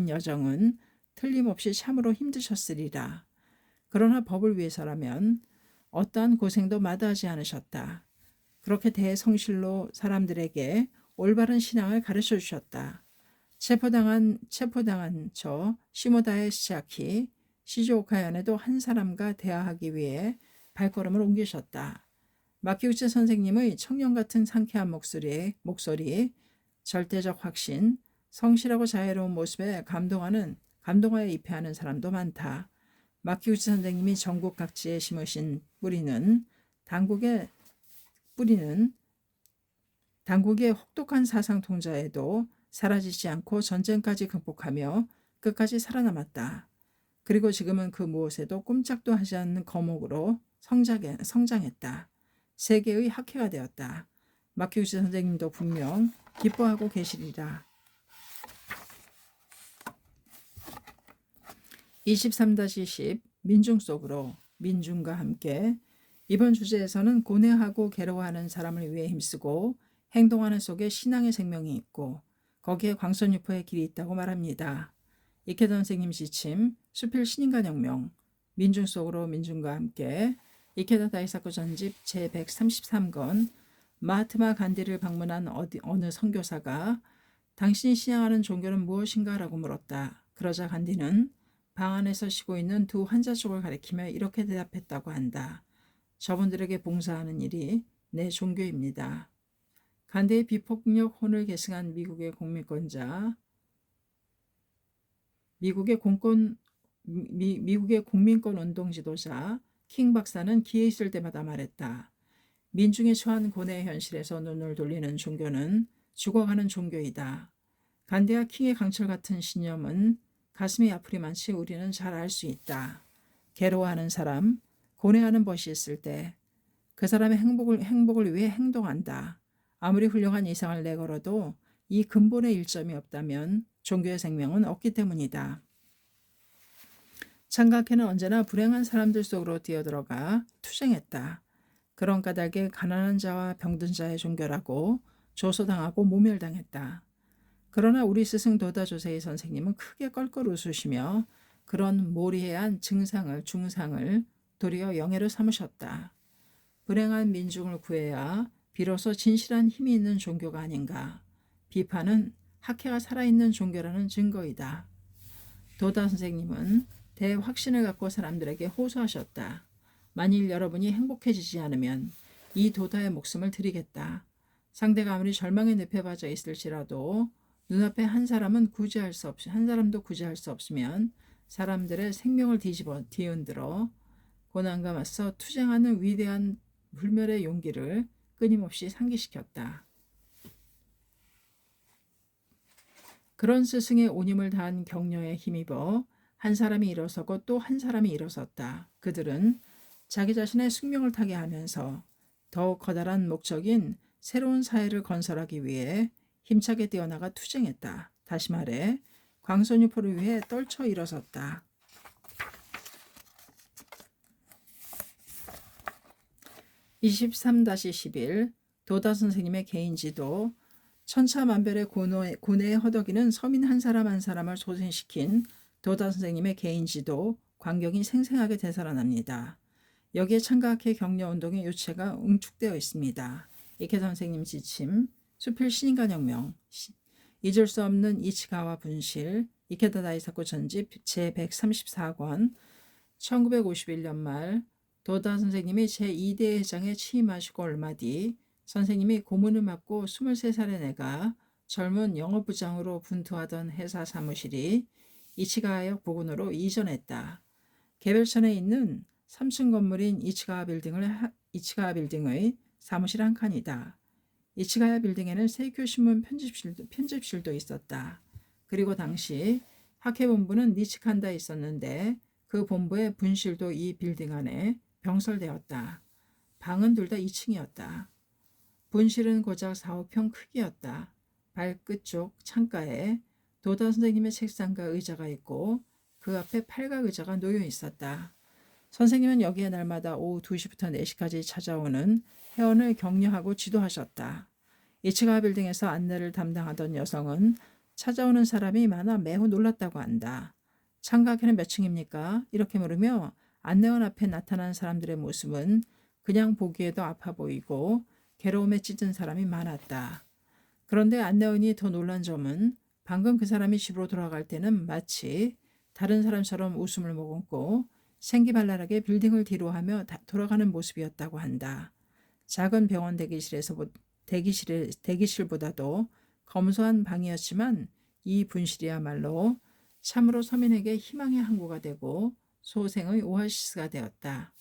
여정은 틀림없이 참으로 힘드셨으리라. 그러나 법을 위해서라면 어떠한 고생도 마다하지 않으셨다. 그렇게 대성실로 사람들에게 올바른 신앙을 가르쳐 주셨다. 체포당한 저 시모다의 시자키 시즈오카현에도 한 사람과 대화하기 위해 발걸음을 옮기셨다. 마키우치 선생님의 청년 같은 상쾌한 목소리, 절대적 확신, 성실하고 자애로운 모습에 감동하여 입회하는 사람도 많다. 마키우치 선생님이 전국 각지에 심으신 당국의 혹독한 사상 통자에도 사라지지 않고 전쟁까지 극복하며 끝까지 살아남았다. 그리고 지금은 그 무엇에도 꼼짝도 하지 않는 거목으로 성장했다. 세계의 학회가 되었다. 마키우치 선생님도 분명 기뻐하고 계시리라. 23-10 민중 속으로 민중과 함께 이번 주제에서는 고뇌하고 괴로워하는 사람을 위해 힘쓰고 행동하는 속에 신앙의 생명이 있고 거기에 광선유포의 길이 있다고 말합니다. 이케다 선생님 지침 수필 신인간혁명 민중 속으로 민중과 함께 이케다 다이사쿠 전집 제133권 마하트마 간디를 방문한 어느 선교사가 당신이 신앙하는 종교는 무엇인가? 라고 물었다. 그러자 간디는 방 안에서 쉬고 있는 두 환자 쪽을 가리키며 이렇게 대답했다고 한다. 저분들에게 봉사하는 일이 내 종교입니다. 간디의 비폭력 혼을 계승한 미국의 국민권 운동 지도자 킹 박사는 기회 있을 때마다 말했다. 민중이 처한 고뇌의 현실에서 눈을 돌리는 종교는 죽어가는 종교이다. 간디와 킹의 강철 같은 신념은 가슴이 아프리만치 우리는 잘 알 수 있다. 괴로워하는 사람, 고뇌하는 벗이 있을 때 그 사람의 행복을 위해 행동한다. 아무리 훌륭한 이상을 내걸어도 이 근본의 일점이 없다면 종교의 생명은 없기 때문이다. 창각회는 언제나 불행한 사람들 속으로 뛰어들어가 투쟁했다. 그런 까닭에 가난한 자와 병든 자의 종교라고 조소당하고 모멸당했다. 그러나 우리 스승 도다 조세희 선생님은 크게 껄껄 웃으시며 그런 모리해한 중상을 도리어 영예로 삼으셨다. 불행한 민중을 구해야 비로소 진실한 힘이 있는 종교가 아닌가. 비판은 학회가 살아있는 종교라는 증거이다. 도다 선생님은 대확신을 갖고 사람들에게 호소하셨다. 만일 여러분이 행복해지지 않으면 이 도다의 목숨을 드리겠다. 상대가 아무리 절망의 늪에 빠져 있을지라도 눈앞에 한 사람도 구제할 수 없으면 사람들의 생명을 뒤흔들어 고난과 맞서 투쟁하는 위대한 불멸의 용기를 끊임없이 상기시켰다. 그런 스승의 온힘을 다한 격려에 힘입어 한 사람이 일어서고 또 한 사람이 일어섰다. 그들은 자기 자신의 숙명을 타게 하면서 더욱 커다란 목적인 새로운 사회를 건설하기 위해 힘차게 뛰어나가 투쟁했다. 다시 말해 광선유포를 위해 떨쳐 일어섰다. 23-11 도다 선생님의 개인지도 천차만별의 고뇌에 허덕이는 서민 한 사람 한 사람을 소생시킨 도다 선생님의 개인지도 광경이 생생하게 되살아납니다. 여기에 창가학회 격려운동의 요체가 응축되어 있습니다. 이케다 선생님 지침 수필 신인간혁명 잊을 수 없는 이치가와 분실 이케다 다이사쿠 전집 제134권 1951년 말 도다 선생님이 제2대 회장에 취임하시고 얼마 뒤 선생님이 고문을 맡고 23살의 내가 젊은 영업부장으로 분투하던 회사 사무실이 이치가와역 부근으로 이전했다. 개별천에 있는 3층 건물인 이치가와 빌딩의 사무실 한 칸이다. 이치가야 빌딩에는 세이쿄 신문 편집실도 있었다. 그리고 당시 학회본부는 니치칸다에 있었는데 그 본부의 분실도 이 빌딩 안에 병설되었다. 방은 둘 다 2층이었다. 분실은 고작 4, 5평 크기였다. 발끝 쪽 창가에 도다 선생님의 책상과 의자가 있고 그 앞에 팔각 의자가 놓여 있었다. 선생님은 여기에 날마다 오후 2시부터 4시까지 찾아오는 회원을 격려하고 지도하셨다. 이치가 빌딩에서 안내를 담당하던 여성은 찾아오는 사람이 많아 매우 놀랐다고 한다. 창가에는 몇 층입니까? 이렇게 물으며 안내원 앞에 나타난 사람들의 모습은 그냥 보기에도 아파 보이고 괴로움에 찢은 사람이 많았다. 그런데 안내원이 더 놀란 점은 방금 그 사람이 집으로 돌아갈 때는 마치 다른 사람처럼 웃음을 머금고 생기발랄하게 빌딩을 뒤로하며 돌아가는 모습이었다고 한다. 작은 병원 대기실보다도 검소한 방이었지만 이 분실이야말로 참으로 서민에게 희망의 항구가 되고 소생의 오아시스가 되었다.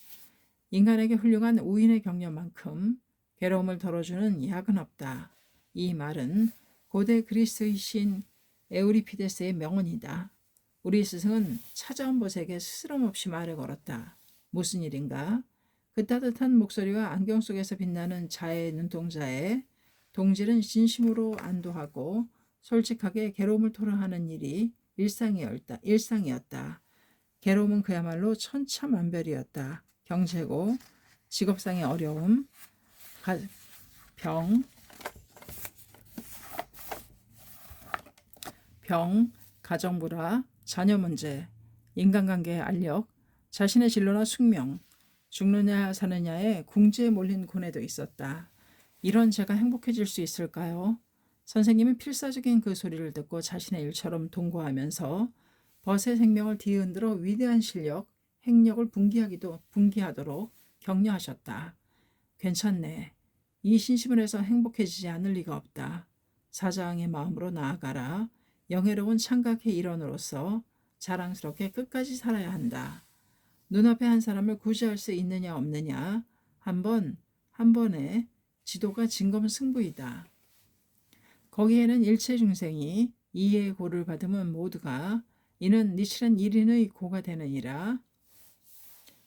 인간에게 훌륭한 우인의 격려만큼 괴로움을 덜어주는 약은 없다. 이 말은 고대 그리스의 신 에우리피데스의 명언이다. 우리 스승은 찾아온 벗에게 스스럼 없이 말을 걸었다. 무슨 일인가? 그 따뜻한 목소리와 안경 속에서 빛나는 자의 눈동자에 동질은 진심으로 안도하고 솔직하게 괴로움을 토로하는 일이 일상이었다. 괴로움은 그야말로 천차만별이었다. 경제고, 직업상의 어려움, 병, 가정불화, 자녀 문제, 인간관계의 알력, 자신의 진로나 숙명, 죽느냐 사느냐에 궁지에 몰린 고뇌도 있었다. 이런 제가 행복해질 수 있을까요? 선생님은 필사적인 그 소리를 듣고 자신의 일처럼 동거하면서 벗의 생명을 뒤흔들어 위대한 실력, 행력을 분기하도록 격려하셨다. 괜찮네. 이 신시문에서 행복해지지 않을 리가 없다. 사자왕의 마음으로 나아가라. 영예로운 창각의 일원으로서 자랑스럽게 끝까지 살아야 한다. 눈앞에 한 사람을 구제할 수 있느냐 없느냐 한 번의 지도가 진검승부이다. 거기에는 일체 중생이 이해의 고를 받으면 모두가 이는 니치는 1인의 고가 되느니라.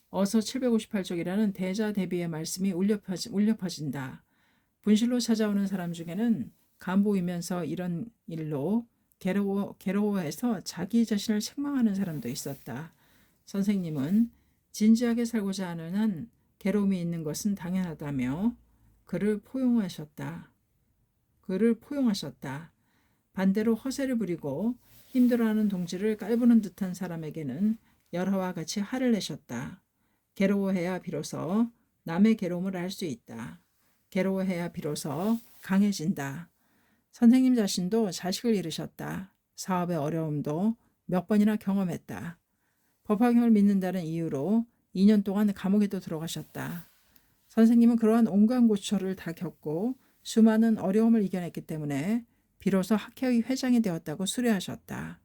어서 758쪽이라는 대자 대비의 말씀이 울려 퍼진다. 분실로 찾아오는 사람 중에는 간보이면서 이런 일로 괴로워해서 자기 자신을 책망하는 사람도 있었다. 선생님은 진지하게 살고자 하는 한 괴로움이 있는 것은 당연하다며 그를 포용하셨다. 반대로 허세를 부리고 힘들어하는 동지를 깔보는 듯한 사람에게는 열화와 같이 화를 내셨다. 괴로워해야 비로소 남의 괴로움을 알 수 있다. 괴로워해야 비로소 강해진다. 선생님 자신도 자식을 잃으셨다. 사업의 어려움도 몇 번이나 경험했다. 법화경을 믿는다는 이유로 2년 동안 감옥에도 들어가셨다. 선생님은 그러한 온갖 고초를 다 겪고 수많은 어려움을 이겨냈기 때문에 비로소 학회의 회장이 되었다고 수료하셨다.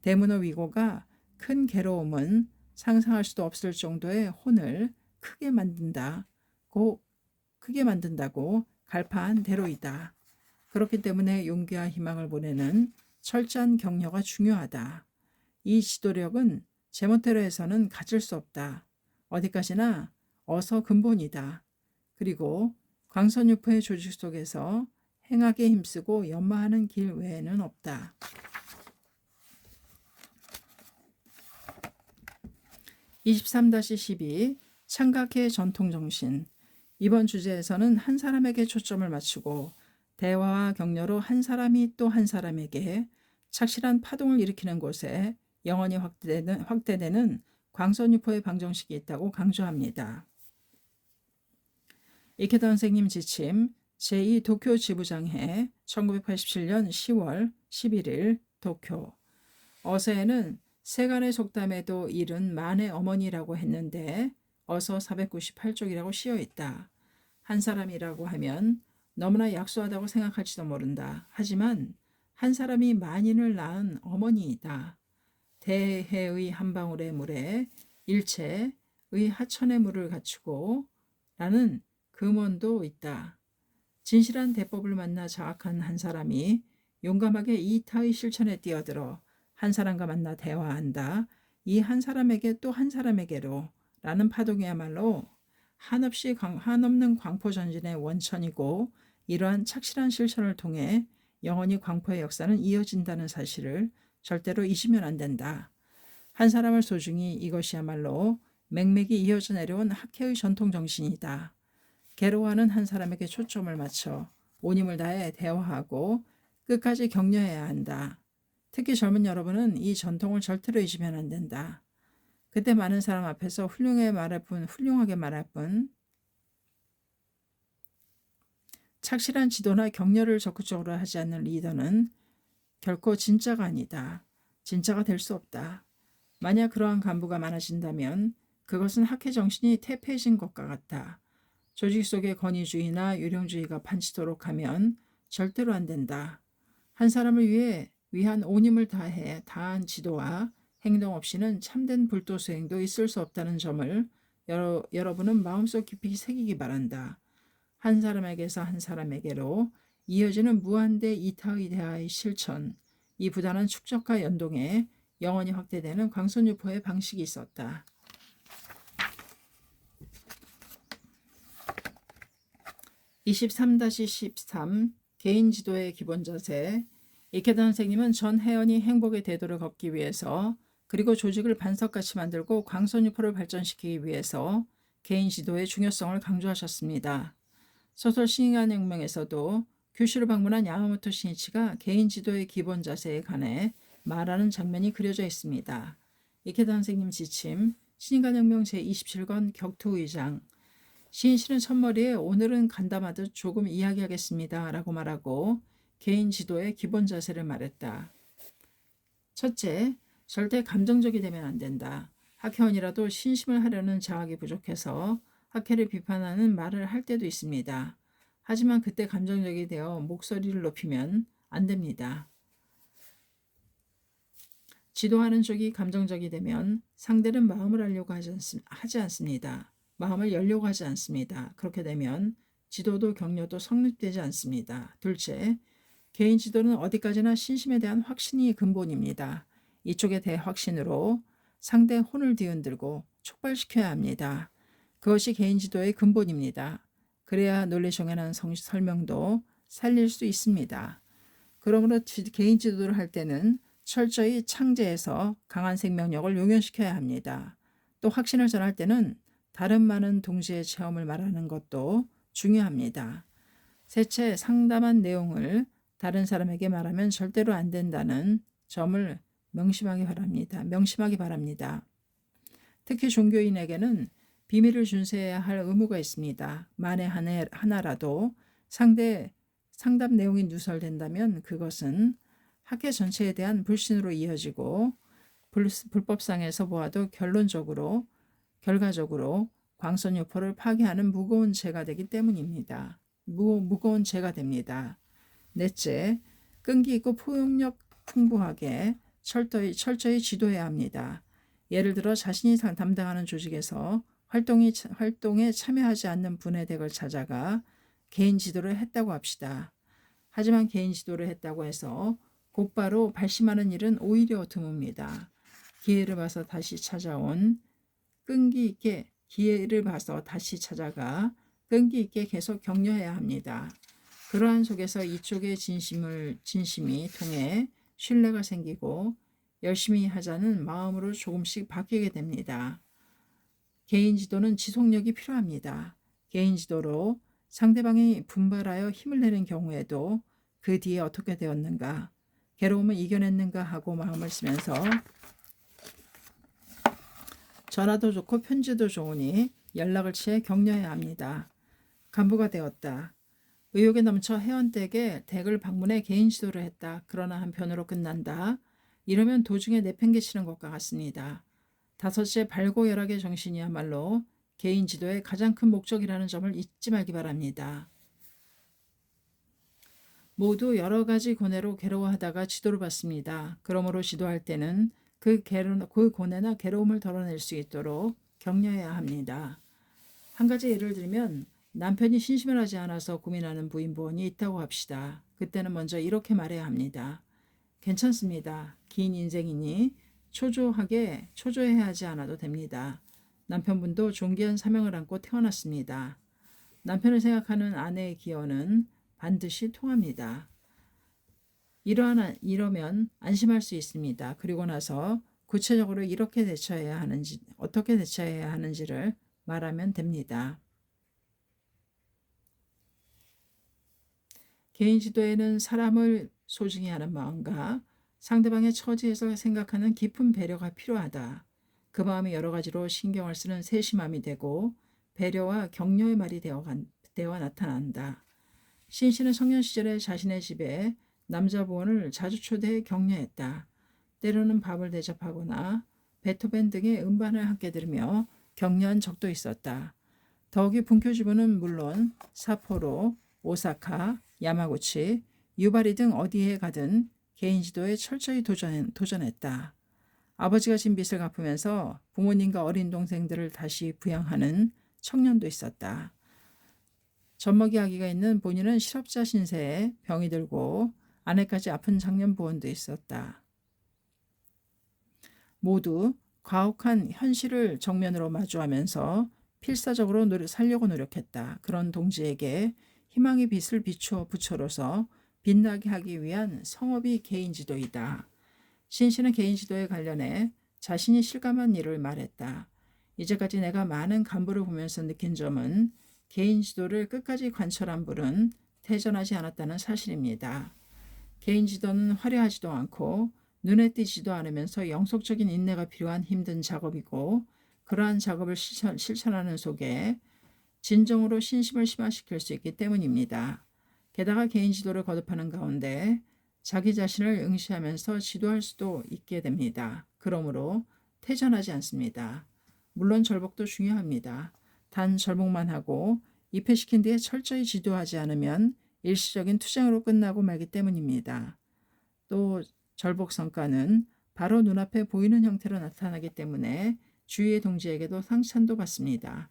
대문호 위고가 큰 괴로움은 상상할 수도 없을 정도의 혼을 크게 만든다고 갈파한 대로이다. 그렇기 때문에 용기와 희망을 보내는 철저한 격려가 중요하다. 이 지도력은 제멋대로 해서는 가질 수 없다. 어디까지나 어서 근본이다. 그리고 광선유포의 조직 속에서 행하게 힘쓰고 연마하는 길 외에는 없다. 23-12 창각의 전통정신. 이번 주제에서는 한 사람에게 초점을 맞추고 대화와 격려로 한 사람이 또 한 사람에게 착실한 파동을 일으키는 곳에 영원히 확대되는 광선유포의 방정식이 있다고 강조합니다. 이케다 선생님 지침 제2 도쿄 지부장회 1987년 10월 11일 도쿄. 어서에는 세간의 속담에도 일은 만의 어머니라고 했는데 어서 498쪽이라고 씌어있다. 한 사람이라고 하면 너무나 약소하다고 생각할지도 모른다. 하지만 한 사람이 만인을 낳은 어머니이다. 대해의 한 방울의 물에 일체의 하천의 물을 갖추고 라는 금언도 있다. 진실한 대법을 만나 자학한 한 사람이 용감하게 이타의 실천에 뛰어들어 한 사람과 만나 대화한다. 이 한 사람에게 또 한 사람에게로 라는 파동이야말로 한없는 광포 전진의 원천이고, 이러한 착실한 실천을 통해 영원히 광포의 역사는 이어진다는 사실을 절대로 잊으면 안 된다. 한 사람을 소중히, 이것이야말로 맥맥이 이어져 내려온 학회의 전통 정신이다. 괴로워하는 한 사람에게 초점을 맞춰 온 힘을 다해 대화하고 끝까지 격려해야 한다. 특히 젊은 여러분은 이 전통을 절대로 잊으면 안 된다. 그때 많은 사람 앞에서 훌륭하게 말할 뿐 착실한 지도나 격려를 적극적으로 하지 않는 리더는 결코 진짜가 아니다. 진짜가 될 수 없다. 만약 그러한 간부가 많아진다면 그것은 학회 정신이 퇴폐해진 것과 같다. 조직 속의 권위주의나 유령주의가 판치도록 하면 절대로 안 된다. 한 사람을 위한 온 힘을 다한 지도와 행동 없이는 참된 불도 수행도 있을 수 없다는 점을 여러분은 마음속 깊이 새기기 바란다. 한 사람에게서 한 사람에게로 이어지는 무한대 이타의 대화의 실천, 이 부단한 축적과 연동에 영원히 확대되는 광선유포의 방식이 있었다. 23-13 개인 지도의 기본 자세. 이케다 선생님은 전 회원이 행복의 대도를 걷기 위해서, 그리고 조직을 반석같이 만들고 광선유포를 발전시키기 위해서 개인 지도의 중요성을 강조하셨습니다. 소설 신인간혁명에서도 규슈를 방문한 야마모토 신이치가 개인 지도의 기본 자세에 관해 말하는 장면이 그려져 있습니다. 이케다 선생님 지침, 신인간혁명 제27권 격투의장. 신이치는 첫머리에 오늘은 간담하듯 조금 이야기하겠습니다 라고 말하고 개인 지도의 기본 자세를 말했다. 첫째, 절대 감정적이 되면 안 된다. 학회원이라도 신심을 하려는 자학이 부족해서 학회를 비판하는 말을 할 때도 있습니다. 하지만 그때 감정적이 되어 목소리를 높이면 안 됩니다. 지도하는 쪽이 감정적이 되면 상대는 마음을 알려고 하지 않습니다. 마음을 열려고 하지 않습니다. 그렇게 되면 지도도 격려도 성립되지 않습니다. 둘째, 개인 지도는 어디까지나 신심에 대한 확신이 근본입니다. 이쪽에 대해 확신으로 상대의 혼을 뒤흔들고 촉발시켜야 합니다. 그것이 개인 지도의 근본입니다. 그래야 논리정연한 설명도 살릴 수 있습니다. 그러므로 개인 지도를 할 때는 철저히 창제해서 강한 생명력을 용연시켜야 합니다. 또 확신을 전할 때는 다른 많은 동시의 체험을 말하는 것도 중요합니다. 셋째, 상담한 내용을 다른 사람에게 말하면 절대로 안 된다는 점을 명심하기 바랍니다. 특히 종교인에게는 비밀을 준수해야 할 의무가 있습니다. 만에 하나라도 상담 내용이 누설된다면 그것은 학회 전체에 대한 불신으로 이어지고 불법상에서 보아도 결과적으로 광선유포를 파괴하는 무거운 죄가 되기 때문입니다. 무거운 죄가 됩니다. 넷째, 끈기 있고 포용력 풍부하게 철저히 지도해야 합니다. 예를 들어 자신이 담당하는 조직에서 활동에 참여하지 않는 분의 댁을 찾아가 개인 지도를 했다고 합시다. 하지만 개인 지도를 했다고 해서 곧바로 발심하는 일은 오히려 드뭅니다. 기회를 봐서 다시 찾아가 끈기 있게 계속 격려해야 합니다. 그러한 속에서 이쪽의 진심이 통해 신뢰가 생기고 열심히 하자는 마음으로 조금씩 바뀌게 됩니다. 개인 지도는 지속력이 필요합니다. 개인 지도로 상대방이 분발하여 힘을 내는 경우에도 그 뒤에 어떻게 되었는가, 괴로움을 이겨냈는가 하고 마음을 쓰면서 전화도 좋고 편지도 좋으니 연락을 취해 격려해야 합니다. 간부가 되었다. 의욕에 넘쳐 회원댁에 댁을 방문해 개인 지도를 했다. 그러나 한편으로 끝난다. 이러면 도중에 내팽개치는 것과 같습니다. 다섯째, 발고열악의 정신이야말로 개인 지도의 가장 큰 목적이라는 점을 잊지 말기 바랍니다. 모두 여러 가지 고뇌로 괴로워하다가 지도를 받습니다. 그러므로 지도할 때는 그 고뇌나 괴로움을 덜어낼 수 있도록 격려해야 합니다. 한 가지 예를 들면 남편이 신심을 하지 않아서 고민하는 부인이 있다고 합시다. 그때는 먼저 이렇게 말해야 합니다. 괜찮습니다. 긴 인생이니 초조해야 하지 않아도 됩니다. 남편분도 존귀한 사명을 안고 태어났습니다. 남편을 생각하는 아내의 기여는 반드시 통합니다. 이러면 안심할 수 있습니다. 그리고 나서 구체적으로 어떻게 대처해야 하는지를 말하면 됩니다. 개인 지도에는 사람을 소중히 하는 마음과 상대방의 처지에서 생각하는 깊은 배려가 필요하다. 그 마음이 여러 가지로 신경을 쓰는 세심함이 되고 배려와 격려의 말이 되어 나타난다. 신 씨는 청년 시절에 자신의 집에 남자 부원을 자주 초대해 격려했다. 때로는 밥을 대접하거나 베토벤 등의 음반을 함께 들으며 격려한 적도 있었다. 더욱이 분교 지부는 물론 사포로, 오사카, 야마구치, 유바리 등 어디에 가든 개인 지도에 철저히 도전했다. 아버지가 진 빚을 갚으면서 부모님과 어린 동생들을 다시 부양하는 청년도 있었다. 젖먹이 아기가 있는 본인은 실업자 신세에 병이 들고 아내까지 아픈 장년 부원도 있었다. 모두 가혹한 현실을 정면으로 마주하면서 필사적으로 살려고 노력했다. 그런 동지에게 희망의 빛을 비추어 부처로서 빛나게 하기 위한 성업이 개인 지도이다. 신 씨는 개인 지도에 관련해 자신이 실감한 일을 말했다. 이제까지 내가 많은 간부를 보면서 느낀 점은 개인 지도를 끝까지 관철한 분은 퇴전하지 않았다는 사실입니다. 개인 지도는 화려하지도 않고 눈에 띄지도 않으면서 영속적인 인내가 필요한 힘든 작업이고 그러한 작업을 실천하는 속에 진정으로 신심을 심화시킬 수 있기 때문입니다. 게다가 개인 지도를 거듭하는 가운데 자기 자신을 응시하면서 지도할 수도 있게 됩니다. 그러므로 퇴전하지 않습니다. 물론 절복도 중요합니다. 단 절복만 하고 입회시킨 뒤에 철저히 지도하지 않으면 일시적인 투쟁으로 끝나고 말기 때문입니다. 또 절복 성과는 바로 눈앞에 보이는 형태로 나타나기 때문에 주위의 동지에게도 상찬도 받습니다.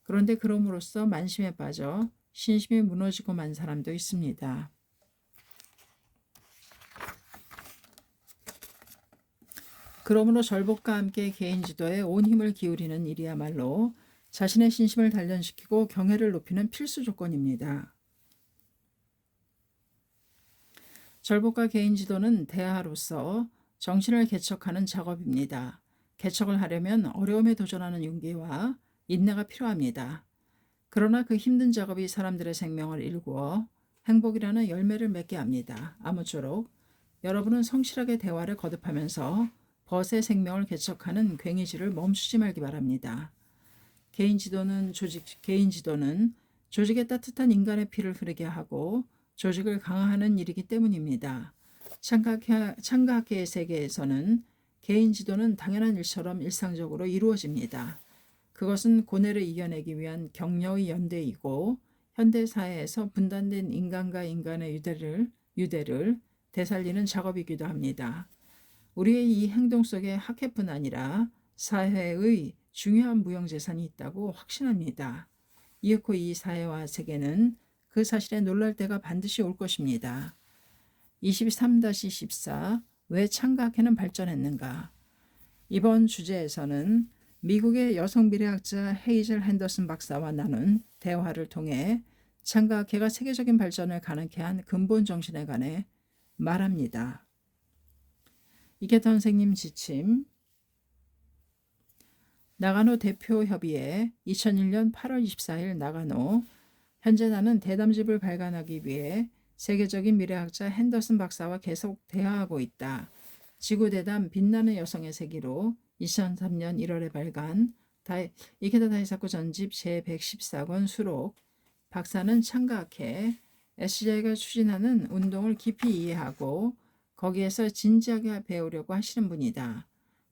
그런데 그럼으로써 만심에 빠져 신심이 무너지고 만 사람도 있습니다. 그러므로 절복과 함께 개인 지도에 온 힘을 기울이는 일이야말로 자신의 신심을 단련시키고 경애를 높이는 필수 조건입니다. 절복과 개인 지도는 대화로서 정신을 개척하는 작업입니다. 개척을 하려면 어려움에 도전하는 용기와 인내가 필요합니다. 그러나 그 힘든 작업이 사람들의 생명을 일구어 행복이라는 열매를 맺게 합니다. 아무쪼록 여러분은 성실하게 대화를 거듭하면서 벗의 생명을 개척하는 괭이질을 멈추지 말기 바랍니다. 개인 지도는 조직에 따뜻한 인간의 피를 흐르게 하고 조직을 강화하는 일이기 때문입니다. 창가학계의 세계에서는 개인 지도는 당연한 일처럼 일상적으로 이루어집니다. 그것은 고뇌를 이겨내기 위한 격려의 연대이고 현대사회에서 분단된 인간과 인간의 유대를 되살리는 작업이기도 합니다. 우리의 이 행동 속에 학회뿐 아니라 사회의 중요한 무형재산이 있다고 확신합니다. 이윽고 이 사회와 세계는 그 사실에 놀랄 때가 반드시 올 것입니다. 23-14 왜 창가학회는 발전했는가? 이번 주제에서는 미국의 여성 미래학자 헤이즐 핸더슨 박사와 나눈 대화를 통해 창가학회가 세계적인 발전을 가능케 한 근본 정신에 관해 말합니다. 이케타 선생님 지침. 나가노 대표협의회 2001년 8월 24일 나가노. 현재 나는 대담집을 발간하기 위해 세계적인 미래학자 핸더슨 박사와 계속 대화하고 있다. 지구대담 빛나는 여성의 세기로 2003년 1월에 발간 이케타 다이사쿠 전집 제114권 수록. 박사는 창가학회 SJ가 추진하는 운동을 깊이 이해하고 거기에서 진지하게 배우려고 하시는 분이다.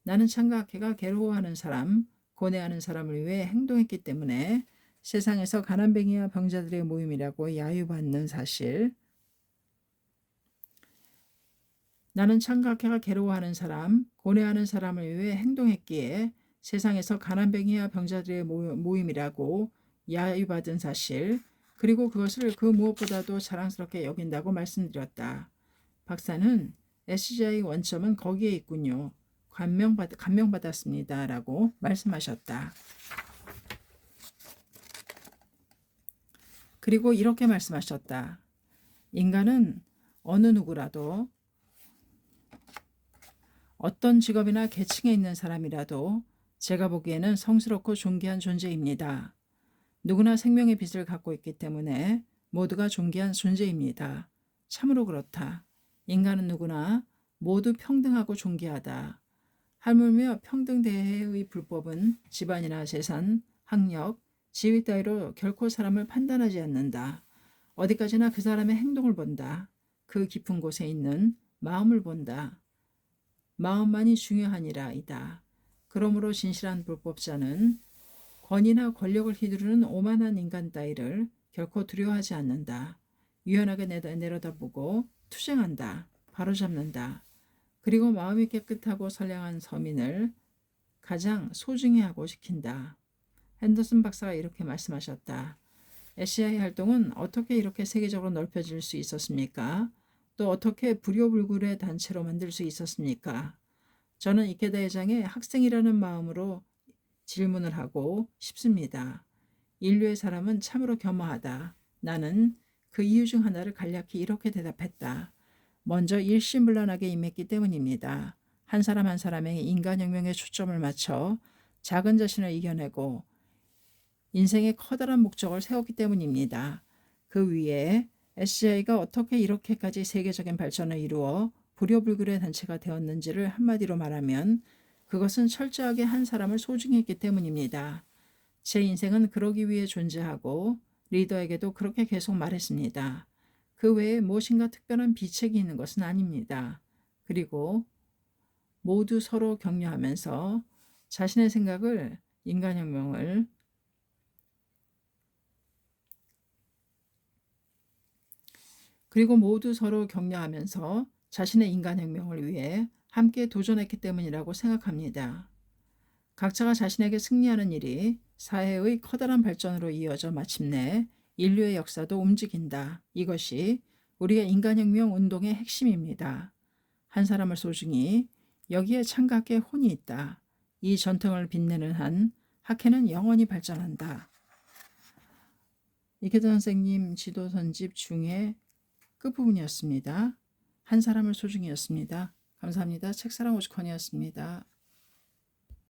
나는 창가학회가 괴로워하는 사람, 고뇌하는 사람을 위해 행동했기 때문에 세상에서 가난뱅이와 병자들의 모임이라고 야유받는 사실. 나는 창가학회가 괴로워하는 사람, 고뇌하는 사람을 위해 행동했기에 세상에서 가난뱅이와 병자들의 모임이라고 야유받은 사실, 그리고 그것을 그 무엇보다도 자랑스럽게 여긴다고 말씀드렸다. 박사는 SGI 원점은 거기에 있군요. 감명받았습니다. 라고 말씀하셨다. 그리고 이렇게 말씀하셨다. 인간은 어느 누구라도 어떤 직업이나 계층에 있는 사람이라도 제가 보기에는 성스럽고 존귀한 존재입니다. 누구나 생명의 빛을 갖고 있기 때문에 모두가 존귀한 존재입니다. 참으로 그렇다. 인간은 누구나 모두 평등하고 존귀하다. 하물며 평등대회의 불법은 집안이나 재산, 학력, 지위 따위로 결코 사람을 판단하지 않는다. 어디까지나 그 사람의 행동을 본다. 그 깊은 곳에 있는 마음을 본다. 마음만이 중요하니라이다. 그러므로 진실한 불법자는 권위나 권력을 휘두르는 오만한 인간 따위를 결코 두려워하지 않는다. 유연하게 내려다보고 투쟁한다. 바로잡는다. 그리고 마음이 깨끗하고 선량한 서민을 가장 소중히 하고 시킨다. 핸더슨 박사가 이렇게 말씀하셨다. SCI 활동은 어떻게 이렇게 세계적으로 넓혀질 수 있었습니까? 또 어떻게 불효불굴의 단체로 만들 수 있었습니까? 저는 이케다 회장의 학생이라는 마음으로 질문을 하고 싶습니다. 인류의 사람은 참으로 겸허하다. 나는 그 이유 중 하나를 간략히 이렇게 대답했다. 먼저 일심불란하게 임했기 때문입니다. 한 사람 한 사람의 인간혁명에 초점을 맞춰 작은 자신을 이겨내고 인생의 커다란 목적을 세웠기 때문입니다. 그 위에 SCI가 어떻게 이렇게까지 세계적인 발전을 이루어 불효불굴의 단체가 되었는지를 한마디로 말하면 그것은 철저하게 한 사람을 소중히 했기 때문입니다. 제 인생은 그러기 위해 존재하고 리더에게도 그렇게 계속 말했습니다. 그 외에 무엇인가 특별한 비책이 있는 것은 아닙니다. 그리고 모두 서로 격려하면서 자신의 생각을 인간혁명을 그리고 모두 서로 격려하면서 자신의 인간혁명을 위해 함께 도전했기 때문이라고 생각합니다. 각자가 자신에게 승리하는 일이 사회의 커다란 발전으로 이어져 마침내 인류의 역사도 움직인다. 이것이 우리의 인간혁명 운동의 핵심입니다. 한 사람을 소중히 여기에 창각의 혼이 있다. 이 전통을 빛내는 한 학회는 영원히 발전한다. 이케다 선생님 지도선집 중에 끝부분이었습니다. 한 사람을 소중히였습니다. 감사합니다. 책사랑 오죽헌이었습니다.